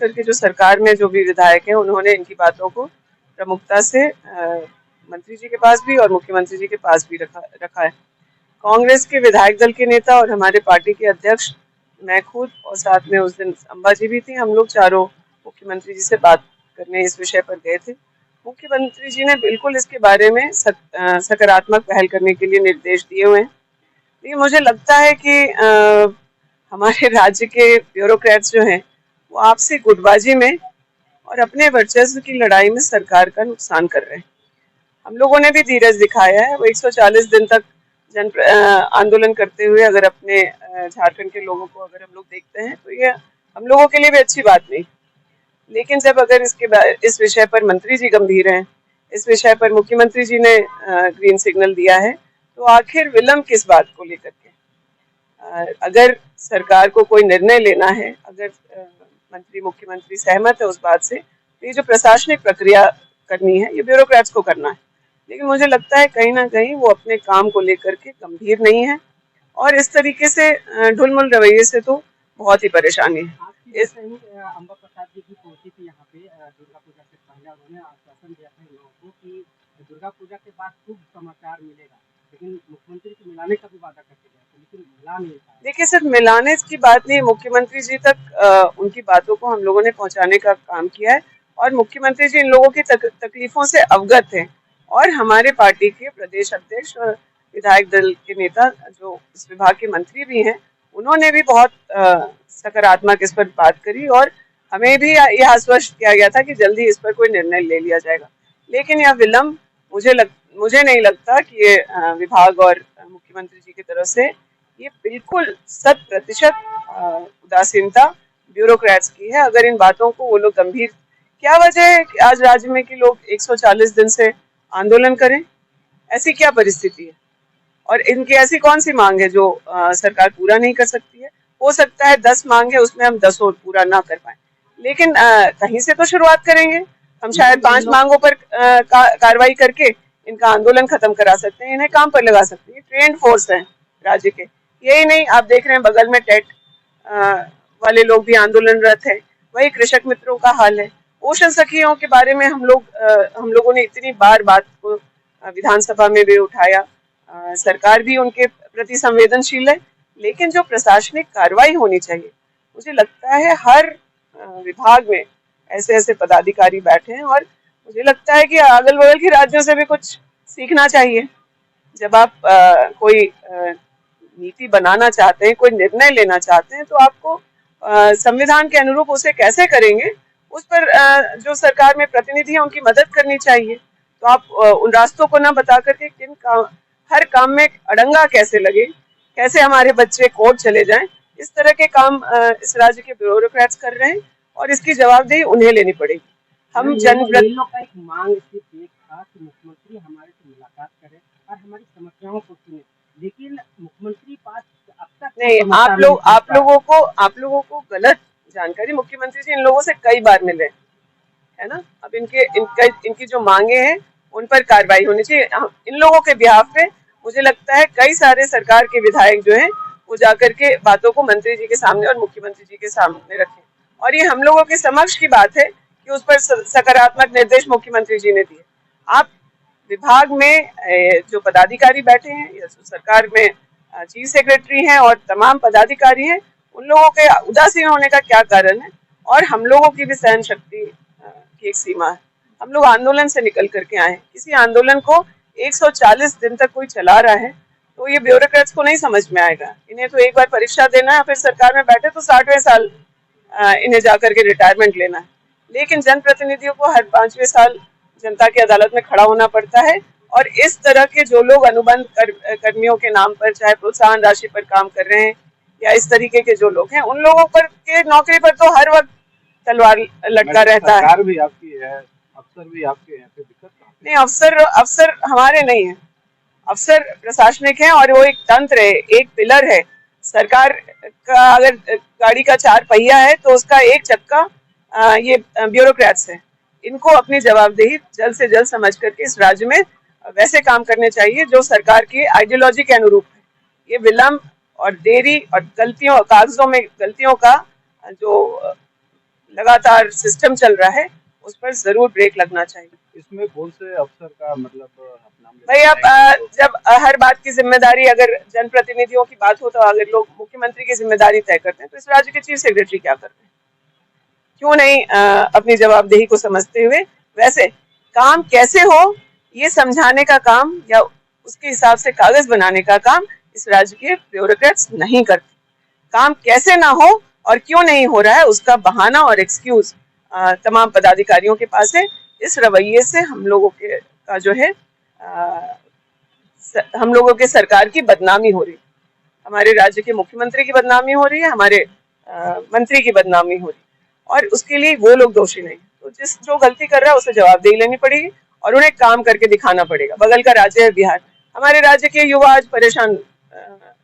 करके जो सरकार में जो भी विधायक हैं उन्होंने इनकी बातों को प्रमुखता से मंत्री जी के पास भी और मुख्यमंत्री जी के पास भी रखा है। कांग्रेस के विधायक दल के नेता और हमारे पार्टी के अध्यक्ष, मैं खुद और साथ में उस दिन अम्बा जी भी थी, हम लोग चारों मुख्यमंत्री जी से बात करने इस विषय पर गए थे। मुख्यमंत्री जी ने बिल्कुल इसके बारे में सकारात्मक पहल करने के लिए निर्देश दिए हुए हैं। लेकिन मुझे लगता है कि हमारे राज्य के ब्यूरोक्रेट्स जो हैं वो आपसी गुटबाजी में और अपने वर्चस्व की लड़ाई में सरकार का नुकसान कर रहे हैं। हम लोगों ने भी धीरज दिखाया है। वो 140 दिन तक आंदोलन करते हुए अगर अपने झारखंड के लोगों को अगर हम लोग देखते हैं तो ये हम लोगों के लिए भी अच्छी बात नहीं। लेकिन जब अगर इस विषय पर मंत्री जी गंभीर हैं, इस विषय पर मुख्यमंत्री जी ने ग्रीन सिग्नल दिया है, तो आखिर विलंब किस बात को लेकर के? अगर सरकार को कोई निर्णय लेना है, अगर मंत्री मुख्यमंत्री सहमत है उस बात से, तो ये जो प्रशासनिक प्रक्रिया करनी है ये ब्यूरोक्रेट्स को करना है। लेकिन मुझे लगता है कहीं ना कहीं वो अपने काम को लेकर के गंभीर नहीं है और इस तरीके से ढुलमुल रवैये से तो बहुत ही परेशानी है। इस अम्बा प्रसाद जी की पहुंची थी यहाँ पे दुर्गा पूजा से पहले, उन्होंने आश्वासन दिया था लोगों को कि दुर्गा पूजा के बाद शुभ समाचार मिलेगा, लेकिन मुख्यमंत्री को मिलाने का भी वादा करके गए थे, लेकिन मिला नहीं था। देखिए, सिर्फ मिलाने की बात नहीं, मुख्यमंत्री जी तक उनकी बातों को हम लोगों ने पहुंचाने का काम किया है और मुख्यमंत्री जी इन लोगों की तकलीफों से अवगत हैं और हमारे पार्टी के प्रदेश अध्यक्ष और विधायक दल के नेता जो इस विभाग के मंत्री भी हैं, उन्होंने भी बहुत सकारात्मक इस पर बात करी और हमें भी यह आश्वस्त किया गया था कि जल्दी इस पर कोई निर्णय ले लिया जाएगा। लेकिन यह विलंब मुझे नहीं लगता कि ये विभाग और मुख्यमंत्री जी की तरफ से ये बिल्कुल 100% उदासीनता ब्यूरोक्रेट्स की है। अगर इन बातों को वो लोग गंभीर, क्या वजह है कि आज राज्य में कि लोग 140 दिन से आंदोलन करें? ऐसी क्या परिस्थिति है और इनकी ऐसी कौन सी मांग है जो सरकार पूरा नहीं कर सकती है? हो सकता है 10 मांग है, उसमें हम 10 और पूरा ना कर पाए, लेकिन कहीं से तो शुरुआत करेंगे। हम शायद 5 मांगों पर कार्रवाई करके इनका आंदोलन खत्म करा सकते हैं, इन्हें काम पर लगा सकते हैं। ट्रेंड फोर्स है राज्य के। यही नहीं, आप देख रहे हैं बगल में टेट वाले लोग भी आंदोलनरत है। वही कृषक मित्रों का हाल है। पोषण सखियों के बारे में हम लोगों ने इतनी बार बात को विधानसभा में भी उठाया। सरकार भी उनके प्रति संवेदनशील है, लेकिन जो प्रशासनिक कार्रवाई होनी चाहिए, मुझे लगता है हर विभाग में ऐसे ऐसे पदाधिकारी बैठे हैं और मुझे लगता है कि अगल बगल के राज्यों से भी कुछ सीखना चाहिए। जब आप कोई नीति बनाना चाहते हैं, कोई निर्णय लेना चाहते हैं, तो आपको संविधान के अनुरूप उसे कैसे करेंगे उस पर जो सरकार में प्रतिनिधि है उनकी मदद करनी चाहिए। तो आप उन रास्तों को ना बता करके हर काम में अड़ंगा कैसे लगे, कैसे हमारे बच्चे कोर्ट चले जाएं, इस तरह के काम इस राज्य के ब्यूरोक्रेट्स कर रहे हैं और इसकी जवाबदेही उन्हें लेनी पड़ेगी। हम जनप्रतिनिधियों का एक मांग थी था कि मुख्यमंत्री हमारे से मुलाकात करें और हमारी समस्याओं को सुने, लेकिन मुख्यमंत्री पास अब तक नहीं। आप लोगों को गलत जानकारी। मुख्यमंत्री जी इन लोगों से कई बार मिले है ना। अब इनकी जो मांगे हैं उन पर कार्रवाई होनी चाहिए। इन लोगों के बिहाफ पे मुझे लगता है कई सारे सरकार के विधायक जो हैं वो जाकर के बातों को मंत्री जी के सामने और मुख्यमंत्री जी के सामने रखें और ये हम लोगों के समक्ष की बात है कि उस पर सकारात्मक निर्देश मुख्यमंत्री जी ने दिए। आप विभाग में जो पदाधिकारी बैठे हैं या सरकार में चीफ सेक्रेटरी हैं और तमाम पदाधिकारी हैं, उन लोगों के उदासीन होने का क्या कारण है? और हम लोगों की भी सहन शक्ति की एक सीमा है। हम लोग आंदोलन से निकल करके आए हैं। किसी आंदोलन को 140 दिन तक कोई चला रहा है तो ये ब्यूरोक्रेट्स को नहीं समझ में आएगा। इन्हें तो एक बार परीक्षा देना है, फिर सरकार में बैठे तो 60वें साल इन्हें जाकर के रिटायरमेंट लेना है। लेकिन जनप्रतिनिधियों को हर 5वें साल जनता की अदालत में खड़ा होना पड़ता है और इस तरह के जो लोग अनुबंध कर्मियों के नाम पर चाहे प्रोत्साहन राशि पर काम कर रहे हैं या इस तरीके के जो लोग हैं, उन लोगों पर के नौकरी पर तो हर वक्त तलवार लटका रहता है। सरकार भी आपकी है, अफसर भी आपके हैं, तो दिक्कत नहीं, अफसर हमारे नहीं है। अफसर प्रशासनिक है और वो एक तंत्र है, एक पिलर है। सरकार का अगर गाड़ी का 4 पहिया है तो उसका एक चक्का ये ब्यूरोक्रेट्स है। इनको अपनी जवाबदेही जल्द से जल्द समझ करके इस राज्य में वैसे काम करने चाहिए जो सरकार की आइडियोलॉजी के अनुरूप है। ये विलंब और देरी और कागजों में गलतियों का जो लगातार सिस्टम चल रहा है उस पर जरूर ब्रेक लगना चाहिए। इसमें कौन से अफसर का मतलब नाम भाई लेना आप चाहेंगे? जब हर बात की जिम्मेदारी अगर जनप्रतिनिधियों की बात हो तो अगर लोग मुख्यमंत्री की जिम्मेदारी तय करते हैं तो इस राज्य के चीफ सेक्रेटरी क्या कर रहे हैं? क्यों नहीं अपनी जवाबदेही को समझते हुए वैसे काम कैसे हो ये समझाने का काम या उसके हिसाब से कागज बनाने का काम इस राज्य के ब्यूरोक्रेट्स नहीं करते। काम कैसे ना हो और क्यों नहीं हो रहा है उसका बहाना और एक्सक्यूज तमाम पदाधिकारियों के पास है। इस रवैये से हम लोगों के का जो है हम लोगों के सरकार की बदनामी हो रही है, हमारे राज्य के मुख्यमंत्री की बदनामी हो रही है, हमारे मंत्री की बदनामी हो रही है और उसके लिए वो लोग दोषी नहीं। तो जो गलती कर रहा है उसे जवाबदेही लेनी पड़ेगी और उन्हें काम करके दिखाना पड़ेगा। बगल का राज्य है बिहार, हमारे राज्य के युवा आज परेशान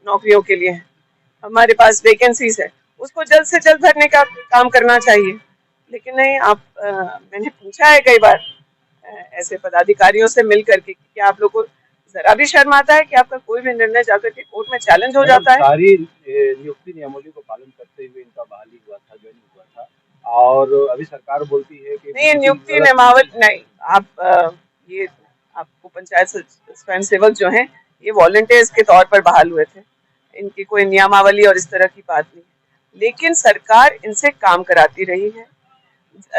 नौकरियों के लिए हैं, हमारे पास वैकेंसीज है, उसको जल्द से जल्द भरने का काम करना चाहिए। लेकिन नहीं, आप मैंने पूछा है कई बार ऐसे पदाधिकारियों से मिल करके क्या आप लोग को जरा भी शर्म आता है कि आपका कोई भी निर्णय जाकर के कोर्ट में चैलेंज हो जाता है? सारी नियुक्ति नियमावली को पालन करते हुए इनका बहाली हुआ था, ज्वाइन हुआ था और अभी सरकार बोलती है कि नहीं, नियुक्ति नियमावली नहीं। आप ये आपको पंचायत स्वयं सेवक जो हैं ये वॉलंटियर्स के तौर पर बहाल हुए थे, इनकी कोई नियमावली और इस तरह की बात नहीं, लेकिन सरकार इनसे काम कराती रही है।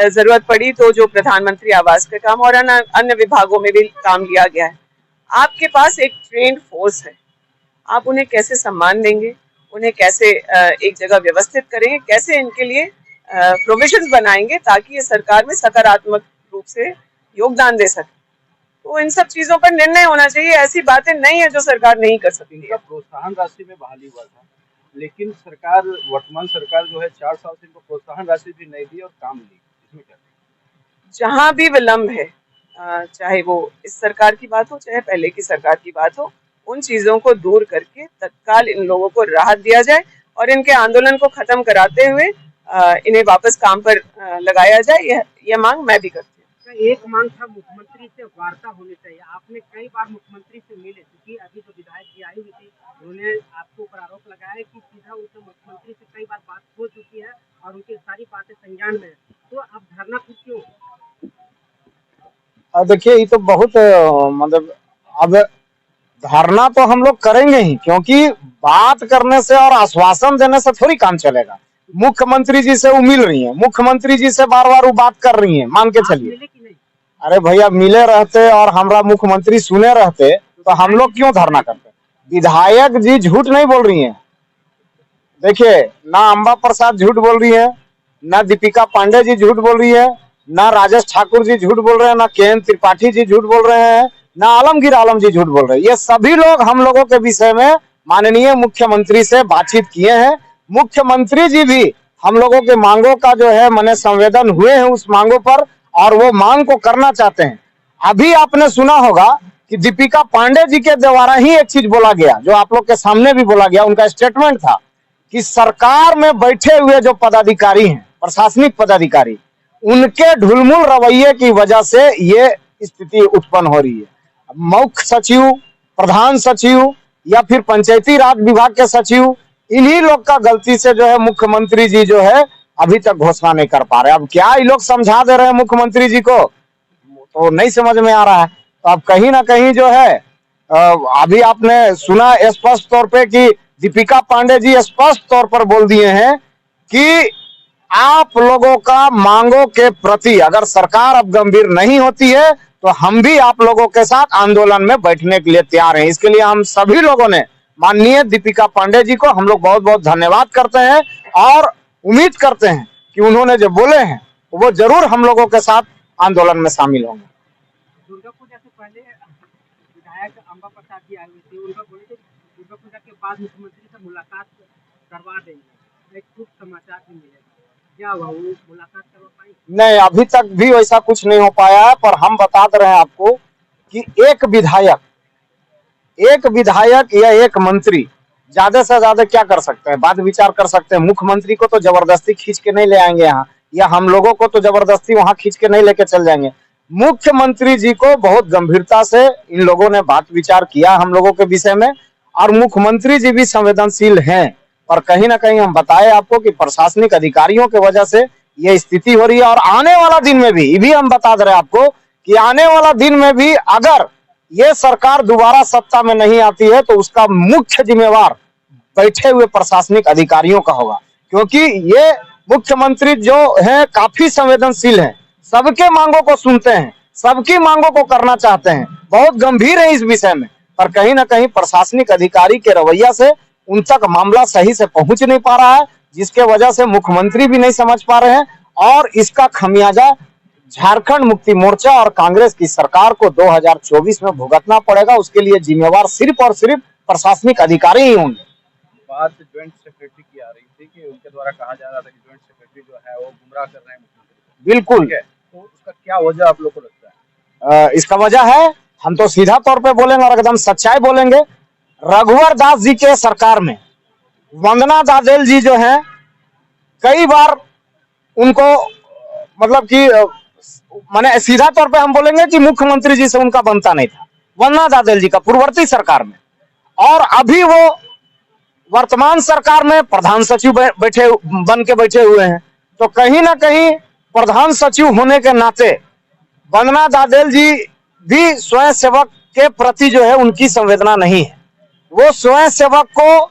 जरूरत पड़ी तो जो प्रधानमंत्री आवास का काम और अन्य विभागों में भी काम लिया गया है। आपके पास एक ट्रेन्ड फोर्स है, आप उन्हें कैसे सम्मान देंगे, उन्हें कैसे एक जगह व्यवस्थित करेंगे, कैसे इनके लिए प्रोविजंस बनाएंगे ताकि ये सरकार में सकारात्मक रूप से योगदान दे सके। तो इन सब चीजों पर निर्णय होना चाहिए, ऐसी बातें नहीं है जो सरकार नहीं कर सकती। इनका प्रोत्साहन राशि में बहाली हुआ था, लेकिन सरकार वर्तमान सरकार जो है 4 साल से इनको प्रोत्साहन राशि भी नहीं दी और काम ली, इसमें क्या? जहां भी विलंब है, चाहे वो इस सरकार की बात हो चाहे पहले की सरकार की बात हो, उन चीजों को दूर करके तत्काल इन लोगों को राहत दिया जाए और इनके आंदोलन को खत्म कराते हुए इन्हें वापस काम पर लगाया जाए। यह मांग मैं भी करती हूँ। एक मांग था मुख्यमंत्री से वार्ता होनी चाहिए, आपने कई बार मुख्यमंत्री से मिले, क्योंकि अभी जो विधायक जी आई हुई थी उन्होंने आपके ऊपर आरोप लगाया कि सीधा उनसे मुख्यमंत्री से कई बार बात हो चुकी है और उनकी सारी बातें संज्ञान में है, तो अब धरना फिर क्यों? देखिए ये तो बहुत मतलब अब धरना तो हम लोग करेंगे ही, क्योंकि बात करने से और आश्वासन देने से थोड़ी काम चलेगा। मुख्यमंत्री जी से वो मिल रही है, मुख्यमंत्री जी से बार बार वो बात कर रही है, मान के चलिए। अरे भैया मिले रहते और हमारा मुख्यमंत्री सुने रहते तो हम लोग क्यों धरना करते? विधायक जी झूठ नहीं बोल रही हैं। देखिए ना अम्बा प्रसाद झूठ बोल रही है, ना दीपिका पांडे जी झूठ बोल रही है, ना राजेश ठाकुर जी झूठ बोल रहे हैं, ना के त्रिपाठी जी झूठ बोल रहे हैं, ना आलमगीर आलम जी झूठ बोल रहे हैं। ये सभी लोग हम लोगों के विषय में माननीय मुख्यमंत्री से बातचीत किए हैं। मुख्यमंत्री जी भी हम लोगों के मांगों का जो है मने संवेदन हुए हैं उस मांगों पर और वो मांग को करना चाहते हैं। अभी आपने सुना होगा कि दीपिका पांडे जी के द्वारा ही एक चीज बोला गया जो आप लोग के सामने भी बोला गया। उनका स्टेटमेंट था कि सरकार में बैठे हुए जो पदाधिकारी हैं, प्रशासनिक पदाधिकारी, उनके ढुलमुल रवैये की वजह से ये स्थिति उत्पन्न हो रही है। मुख्य सचिव, प्रधान सचिव या फिर पंचायती राज विभाग के सचिव, इन्हीं लोग का गलती से जो है मुख्यमंत्री जी जो है अभी तक घोषणा नहीं कर पा रहे। अब क्या ये लोग समझा दे रहे हैं मुख्यमंत्री जी को तो नहीं समझ में आ रहा है। तो अब कहीं ना कहीं जो है अभी आपने सुना स्पष्ट तौर पे कि दीपिका पांडे जी स्पष्ट तौर पर बोल दिए हैं कि आप लोगों का मांगों के प्रति अगर सरकार अब गंभीर नहीं होती है तो हम भी आप लोगों के साथ आंदोलन में बैठने के लिए तैयार हैं। इसके लिए हम सभी लोगों ने माननीय दीपिका पांडे जी को हम लोग बहुत बहुत धन्यवाद करते हैं और उम्मीद करते हैं कि उन्होंने जो बोले हैं वो जरूर हम लोगों के साथ आंदोलन में शामिल होंगे। दुर्गा पूजा से पहले विधायक अम्बा प्रसाद जी आए हुए थे, उनका बोले थे दुर्गा पूजा के बाद मुख्यमंत्री से मुलाकात करवा देंगे, एक शुभ समाचार भी मिलेगा, क्या हुआ, वो मुलाकात करवा पाई? नहीं, अभी तक भी वैसा कुछ नहीं हो पाया है। पर हम बता दे रहे हैं आपको कि एक विधायक या एक मंत्री ज्यादा से ज्यादा क्या कर सकते हैं, बात विचार कर सकते हैं। मुख्यमंत्री को तो जबरदस्ती खींच के नहीं ले आएंगे यहाँ, या हम लोगों को तो जबरदस्ती वहां खींच के नहीं लेके चल जाएंगे। मुख्यमंत्री जी को बहुत गंभीरता से इन लोगों ने बात विचार किया हम लोगों के विषय में और मुख्यमंत्री जी भी संवेदनशील हैं। पर कहीं ना कहीं हम बताए आपको कि प्रशासनिक अधिकारियों की वजह से ये स्थिति हो रही है। और आने वाला दिन में भी, ये भी हम बता दे रहे हैं आपको कि आने वाला दिन में भी अगर ये सरकार दोबारा सत्ता में नहीं आती है तो उसका मुख्य जिम्मेवार बैठे हुए प्रशासनिक अधिकारियों का होगा, क्योंकि ये मुख्यमंत्री जो है काफी संवेदनशील हैं, सबके मांगों को सुनते हैं, सबकी मांगों को करना चाहते हैं, बहुत गंभीर है इस विषय में, पर कहीं ना कहीं प्रशासनिक अधिकारी के रवैया से उन तक मामला सही से पहुंच नहीं पा रहा है, जिसके वजह से मुख्यमंत्री भी नहीं समझ पा रहे हैं। और इसका खमियाजा झारखंड मुक्ति मोर्चा और कांग्रेस की सरकार को 2024 में भुगतना पड़ेगा। उसके लिए जिम्मेवार सिर्फ और सिर्फ प्रशासनिक अधिकारी ही होंगे। बात ज्वाइंट सेक्रेटरी की आ रही थी कि उनके द्वारा कहा जा रहा था कि ज्वाइंट सेक्रेटरी जो है वो गुमराह कर रहे हैं मुख्यमंत्री। बिल्कुल, तो उसका क्या वजह आप लोग को लगता है? इसका वजह है, हम तो सीधा तौर पे बोलेंगे और एकदम सच्चाई बोलेंगे, रघुवर दास जी के सरकार में वंदना दादेल जी जो हैं, कई बार उनको मतलब कि माने सीधा तौर पे हम बोलेंगे कि मुख्यमंत्री जी से उनका बनता नहीं था, वंदना दादेल जी का पूर्ववर्ती सरकार में। और अभी वो वर्तमान सरकार में प्रधान सचिव बन के बैठे हुए हैं, तो कहीं ना कहीं प्रधान सचिव होने के नाते वंदना दादेल जी भी स्वयं सेवक के प्रति जो है उनकी संवेदना नहीं है। वो स्वयं सेवक को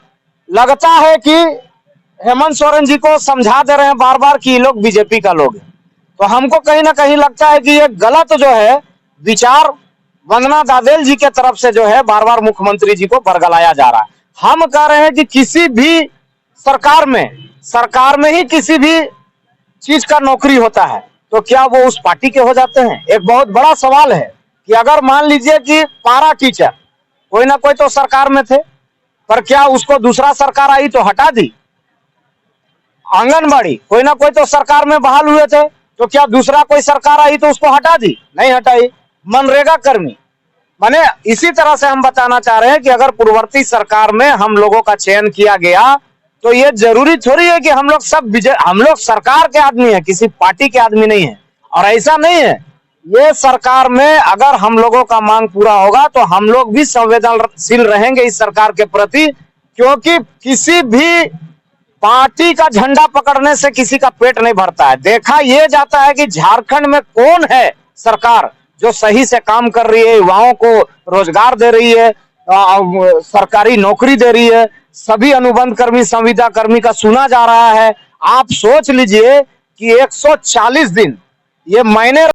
लगता है कि हेमंत सोरेन जी को समझा दे रहे हैं बार बार कि ये लोग बीजेपी का लोग हैं। तो हमको कहीं ना कहीं लगता है कि ये गलत जो है विचार वंदना दादेल जी के तरफ से जो है बार बार मुख्यमंत्री जी को बरगलाया जा रहा है। हम कह रहे हैं कि किसी भी सरकार में ही किसी भी चीज का नौकरी होता है तो क्या वो उस पार्टी के हो जाते हैं? एक बहुत बड़ा सवाल है कि अगर मान लीजिए कि पारा टीचर कोई ना कोई तो सरकार में थे, पर क्या उसको दूसरा सरकार आई तो हटा दी? आंगनबाड़ी कोई ना कोई तो सरकार में बहाल हुए थे, तो क्या दूसरा कोई सरकार आई तो उसको हटा दी? नहीं हटाई। मनरेगा कर्मी, माने इसी तरह से हम बताना चाह रहे हैं कि अगर पूर्ववर्ती सरकार में हम लोगों का चयन किया गया तो ये जरूरी थोड़ी है कि हम लोग सरकार के आदमी है, किसी पार्टी के आदमी नहीं है। और ऐसा नहीं है, ये सरकार में अगर हम लोगों का मांग पूरा होगा तो हम लोग भी संवेदनशील रहेंगे इस सरकार के प्रति, क्योंकि किसी भी पार्टी का झंडा पकड़ने से किसी का पेट नहीं भरता है। देखा यह जाता है कि झारखंड में कौन है सरकार जो सही से काम कर रही है, युवाओं को रोजगार दे रही है, सरकारी नौकरी दे रही है, सभी अनुबंध कर्मी संविदा कर्मी का सुना जा रहा है। आप सोच लीजिए कि 140 दिन ये महीने